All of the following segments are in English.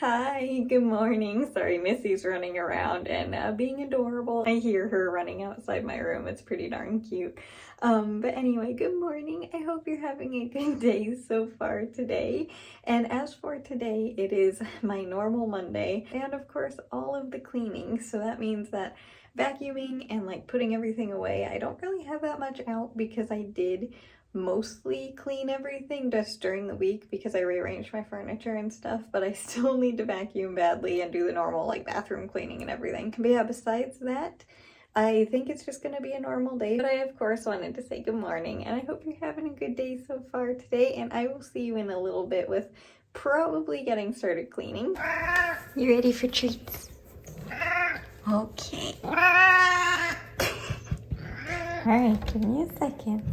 Hi, good morning. Sorry, Missy's running around and being adorable. I hear her running outside my room. It's pretty darn cute. But anyway, good morning. I hope you're having a good day so far today. And as for today, it is my normal Monday and of course all of the cleaning. So that means that vacuuming and like putting everything away, I don't really have that much out because I did mostly clean everything just during the week because I rearranged my furniture and stuff, but I still need to vacuum badly and do the normal like bathroom cleaning and everything. But yeah, besides that, I think it's just gonna be a normal day. But I of course wanted to say good morning and I hope you're having a good day so far today, and I will see you in a little bit with probably getting started cleaning. You ready for treats? Okay. Alright, give me a second.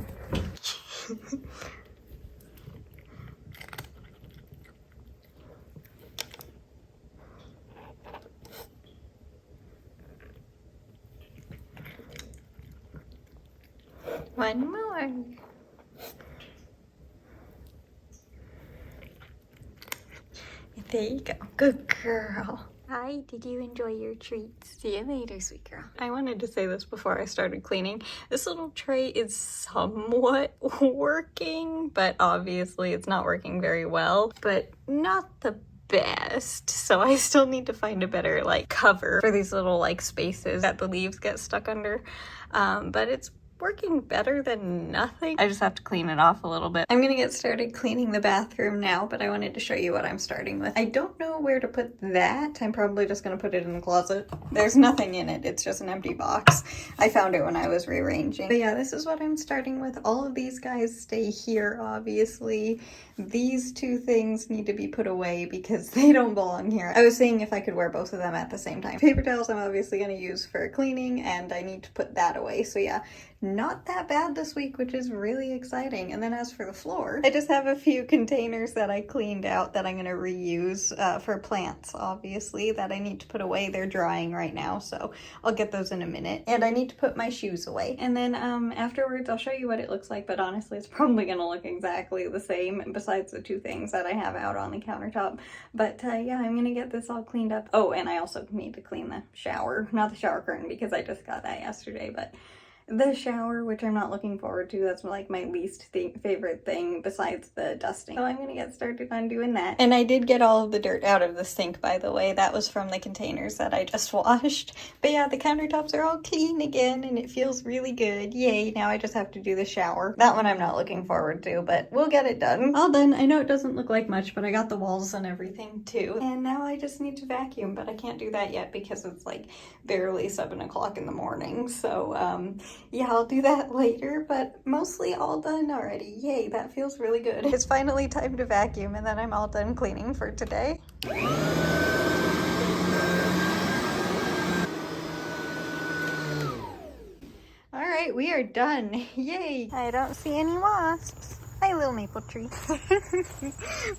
One more. There you go. Good girl. Hi, did you enjoy your treats? See you later, sweet girl. I wanted to say this before I started cleaning. This little tray is somewhat working, but obviously it's not working very well, but not the best. So I still need to find a better like cover for these little like spaces that the leaves get stuck under. But it's working better than nothing. I just have to clean it off a little bit. I'm gonna get started cleaning the bathroom now, but I wanted to show you what I'm starting with. I don't know where to put that. I'm probably just gonna put it in the closet. There's nothing in it. It's just an empty box. I found it when I was rearranging. But yeah, this is what I'm starting with. All of these guys stay here, obviously. These two things need to be put away because they don't belong here. I was saying if I could wear both of them at the same time. Paper towels I'm obviously gonna use for cleaning, and I need to put that away. So yeah, not that bad this week, which is really exciting. And then as for the floor, I just have a few containers that I cleaned out that I'm going to reuse for plants, obviously, that I need to put away. They're drying right now, so I'll get those in a minute. And I need to put my shoes away. And then afterwards, I'll show you what it looks like, but honestly, it's probably going to look exactly the same besides the two things that I have out on the countertop. But yeah, I'm going to get this all cleaned up. Oh, and I also need to clean the shower, not the shower curtain because I just got that yesterday, but the shower, which I'm not looking forward to. That's like my least favorite thing besides the dusting. So I'm gonna get started on doing that. And I did get all of the dirt out of the sink, by the way. That was from the containers that I just washed. But yeah, the countertops are all clean again and it feels really good. Yay, now I just have to do the shower. That one I'm not looking forward to, but we'll get it done. All done. I know it doesn't look like much, but I got the walls and everything too. And now I just need to vacuum, but I can't do that yet because it's like barely 7 o'clock in the morning. So yeah, I'll do that later, but mostly all done already. Yay, that feels really good. It's finally time to vacuum and then I'm all done cleaning for today. All right, we are done. Yay. I don't see any wasps. Hi, little maple tree.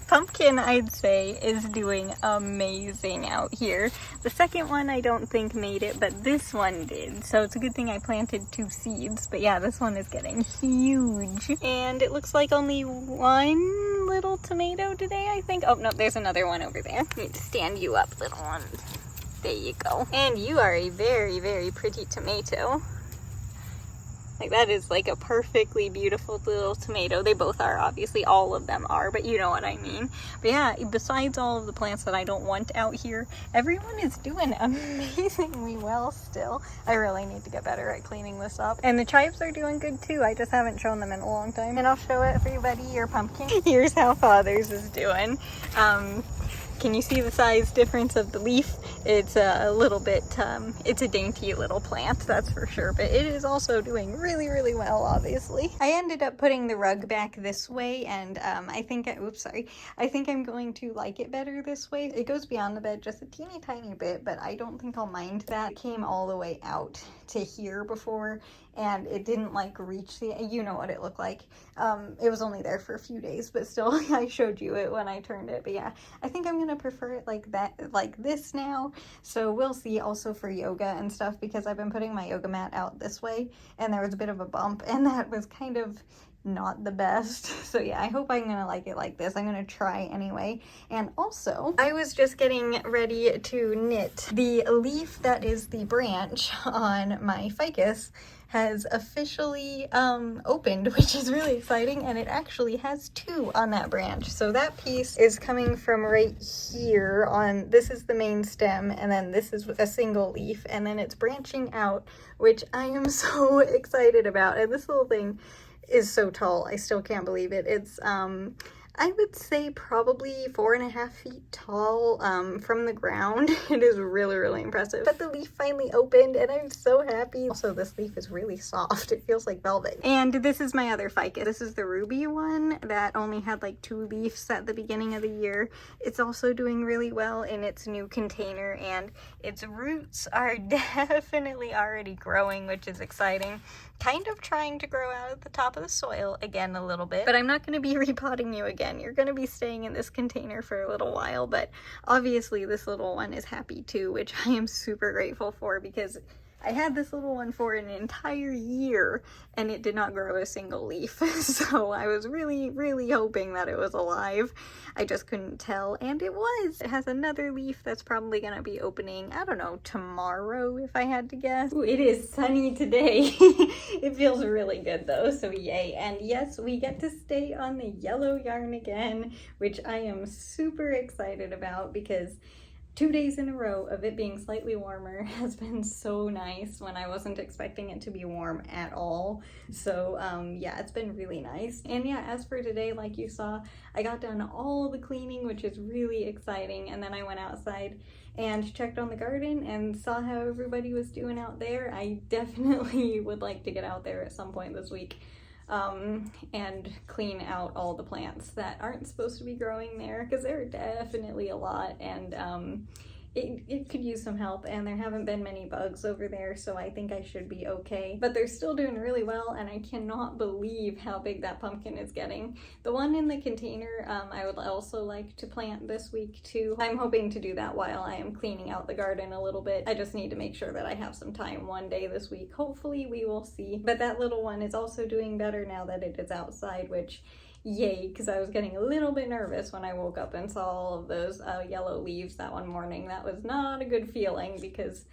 Pumpkin, I'd say, is doing amazing out here. The second one I don't think made it, but this one did. So it's a good thing I planted 2 seeds. But yeah, this one is getting huge. And it looks like only one little tomato today, I think. Oh, no, there's another one over there. I need to stand you up, little one. There you go. And you are a very, very pretty tomato. Like, that is like a perfectly beautiful little tomato. They both are, obviously, all of them are, but you know what I mean. But yeah, besides all of the plants that I don't want out here, everyone is doing amazingly well still. I really need to get better at cleaning this up. And the chives are doing good too. I just haven't shown them in a long time. And I'll show everybody your pumpkin. Here's how Father's is doing. Can you see the size difference of the leaf? It's a little bit, it's a dainty little plant, that's for sure, but it is also doing really, really well, obviously. I ended up putting the rug back this way, and I think I'm going to like it better this way. It goes beyond the bed just a teeny tiny bit, but I don't think I'll mind that. It came all the way out to here before, and it didn't like reach the, you know what it looked like. It was only there for a few days, but still, I showed you it when I turned it. But yeah, I think I'm gonna prefer it like that, like this now. So we'll see. Also for yoga and stuff, because I've been putting my yoga mat out this way, and there was a bit of a bump, and that was kind of not the best. So yeah, I hope I'm gonna like it like this. I'm gonna try anyway. And also, I was just getting ready to knit. The leaf that is the branch on my ficus has officially opened, which is really exciting, and it actually has 2 on that branch. So that piece is coming from right here on, this is the main stem, and then this is a single leaf, and then it's branching out, which I am so excited about. And this little thing is so tall, I still can't believe it. It's I would say probably 4.5 feet tall from the ground. It is really, really impressive. But the leaf finally opened and I'm so happy. Also, this leaf is really soft. It feels like velvet. And this is my other ficus. This is the ruby one that only had like 2 leaves at the beginning of the year. It's also doing really well in its new container, and its roots are definitely already growing, which is exciting. Kind of trying to grow out at the top of the soil again a little bit, but I'm not going to be repotting you again. You're going to be staying in this container for a little while, but obviously this little one is happy too, which I am super grateful for, because I had this little one for an entire year and it did not grow a single leaf. So I was really, really hoping that it was alive. I just couldn't tell, and it was. It has another leaf that's probably gonna be opening, I don't know, tomorrow if I had to guess. Ooh, it is sunny today. It feels really good though, so yay. And yes, we get to stay on the yellow yarn again, which I am super excited about, because 2 days in a row of it being slightly warmer has been so nice when I wasn't expecting it to be warm at all. So yeah, it's been really nice. And yeah, as for today, like you saw, I got done all the cleaning, which is really exciting. And then I went outside and checked on the garden and saw how everybody was doing out there. I definitely would like to get out there at some point this week and clean out all the plants that aren't supposed to be growing there, because there are definitely a lot, and it could use some help, and there haven't been many bugs over there, so I think I should be okay. But they're still doing really well, and I cannot believe how big that pumpkin is getting. The one in the container, I would also like to plant this week too. I'm hoping to do that while I am cleaning out the garden a little bit. I just need to make sure that I have some time one day this week. Hopefully, we will see. But that little one is also doing better now that it is outside, which yay, because I was getting a little bit nervous when I woke up and saw all of those yellow leaves that one morning. That was not a good feeling, because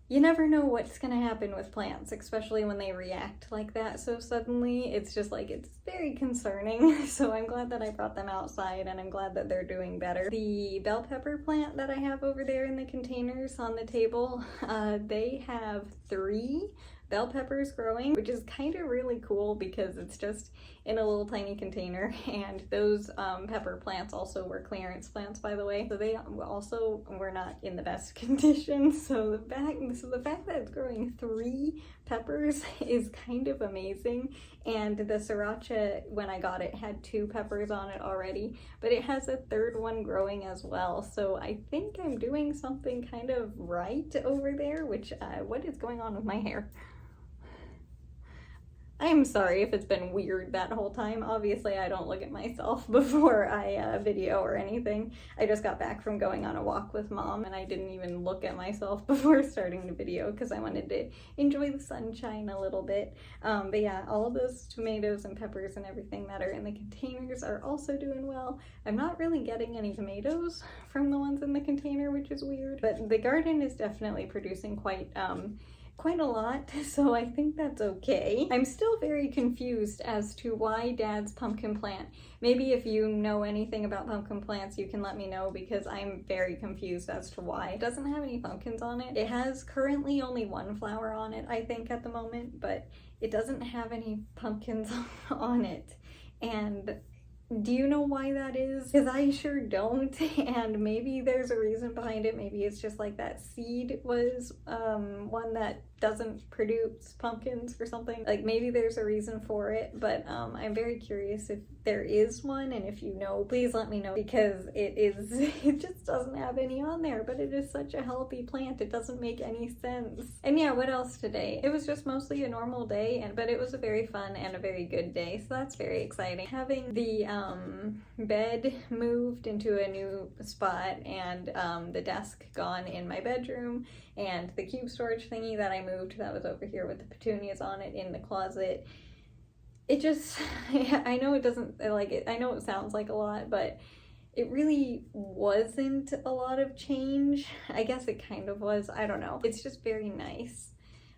you never know what's going to happen with plants, especially when they react like that so suddenly. It's just like, it's very concerning. So I'm glad that I brought them outside, and I'm glad that they're doing better. The bell pepper plant that I have over there in the containers on the table, they have 3 bell peppers growing, which is kind of really cool because it's just in a little tiny container. And those pepper plants also were clearance plants, by the way, so they also were not in the best condition. So the fact that it's growing 3 peppers is kind of amazing. And the sriracha, when I got it, had 2 peppers on it already, but it has a 3rd one growing as well. So I think I'm doing something kind of right over there, which what is going on with my hair? I'm sorry if it's been weird that whole time. Obviously, I don't look at myself before I video or anything. I just got back from going on a walk with Mom, and I didn't even look at myself before starting the video because I wanted to enjoy the sunshine a little bit. But yeah, all of those tomatoes and peppers and everything that are in the containers are also doing well. I'm not really getting any tomatoes from the ones in the container, which is weird, but the garden is definitely producing quite a lot, so I think that's okay. I'm still very confused as to why Dad's pumpkin plant. Maybe if you know anything about pumpkin plants, you can let me know, because I'm very confused as to why. It doesn't have any pumpkins on it. It has currently only 1 flower on it, I think, at the moment, but it doesn't have any pumpkins on it. And do you know why that is? Because I sure don't, and maybe there's a reason behind it. Maybe it's just like that seed was one that doesn't produce pumpkins or something. Like, maybe there's a reason for it, but I'm very curious if there is one, and if you know, please let me know, because it just doesn't have any on there, but it is such a healthy plant. It doesn't make any sense. And yeah, what else today? It was just mostly a normal day, but it was a very fun and a very good day, so that's very exciting. Having the bed moved into a new spot, and the desk gone in my bedroom, and the cube storage thingy that I moved that was over here with the petunias on it in the closet. it just, I know it doesn't, like, I know it sounds like a lot, but it really wasn't a lot of change. I guess it kind of was, I don't know. It's just very nice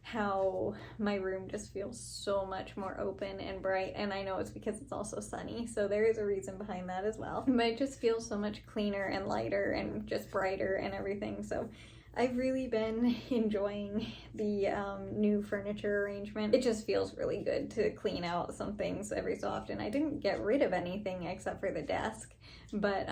how my room just feels so much more open and bright, and I know it's because it's also sunny, so there is a reason behind that as well. But it just feels so much cleaner and lighter and just brighter and everything, so I've really been enjoying the new furniture arrangement. It just feels really good to clean out some things every so often. I didn't get rid of anything except for the desk, but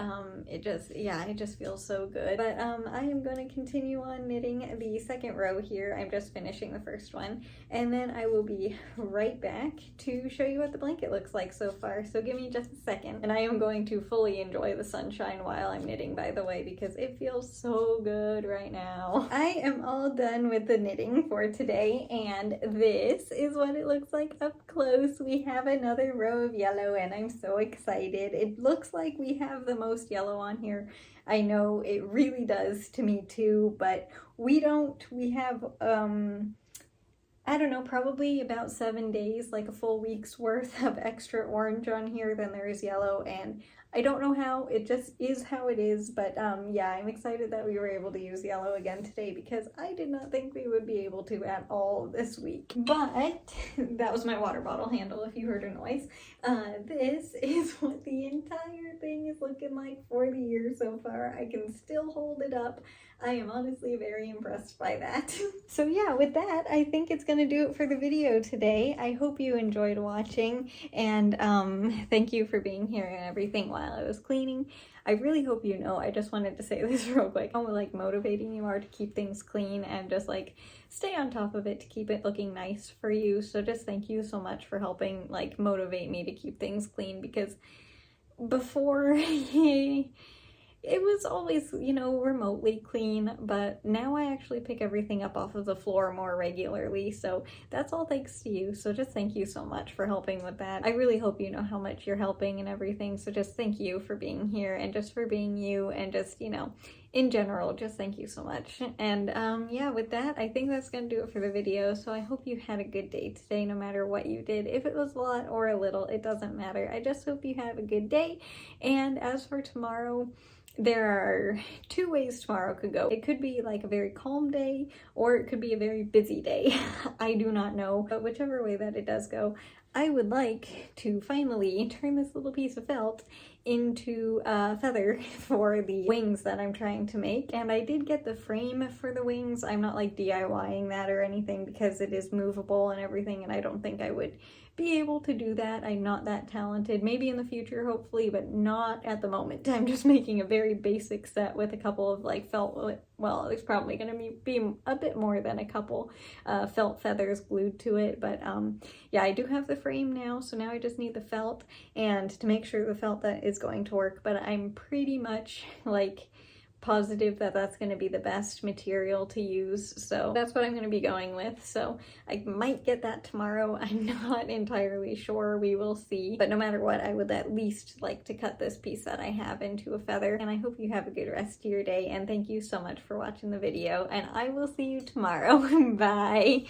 it just feels so good. But I am going to continue on knitting the second row here. I'm just finishing the first one, and then I will be right back to show you what the blanket looks like so far. So give me just a second, and I am going to fully enjoy the sunshine while I'm knitting, by the way, because it feels so good right now. I am all done with the knitting for today, and this is what it looks like up close. We have another row of yellow, and I'm so excited. It looks like we have the most yellow on here. I know it really does to me too, but we don't. We have I don't know, probably about 7 days, like a full week's worth of extra orange on here than there is yellow, and I don't know how, it just is how it is, but yeah, I'm excited that we were able to use yellow again today because I did not think we would be able to at all this week. But that was my water bottle handle if you heard a noise. This is what the entire thing is looking like for the year so far. I can still hold it up. I am honestly very impressed by that. So yeah, with that, I think it's gonna do it for the video today. I hope you enjoyed watching, and thank you for being here and everything while I was cleaning. I really hope you know, I just wanted to say this real quick, how like motivating you are to keep things clean and just like stay on top of it to keep it looking nice for you. So just thank you so much for helping like motivate me to keep things clean, because before it was always, you know, remotely clean, but now I actually pick everything up off of the floor more regularly, so that's all thanks to you. So just thank you so much for helping with that. I really hope you know how much you're helping and everything, so just thank you for being here and just for being you, and just, you know, in general, just thank you so much. And yeah, with that, I think that's gonna do it for the video. So I hope you had a good day today, no matter what you did. If it was a lot or a little, it doesn't matter. I just hope you have a good day. And as for tomorrow, there are 2 ways tomorrow could go. It could be like a very calm day, or it could be a very busy day. I do not know, but whichever way that it does go, I would like to finally turn this little piece of felt into a feather for the wings that I'm trying to make. And I did get the frame for the wings. I'm not like DIYing that or anything because it is movable and everything, and I don't think I would be able to do that. I'm not that talented. Maybe in the future, hopefully, but not at the moment. I'm just making a very basic set with a couple of like felt, well, it's probably gonna be a bit more than a couple felt feathers glued to it, but yeah, I do have the frame now, so now I just need the felt and to make sure the felt that is going to work. But I'm pretty much like positive that that's going to be the best material to use, so that's what I'm going to be going with. So I might get that tomorrow. I'm not entirely sure. We will see, but no matter what, I would at least like to cut this piece that I have into a feather. And I hope you have a good rest of your day, and thank you so much for watching the video, and I will see you tomorrow. Bye.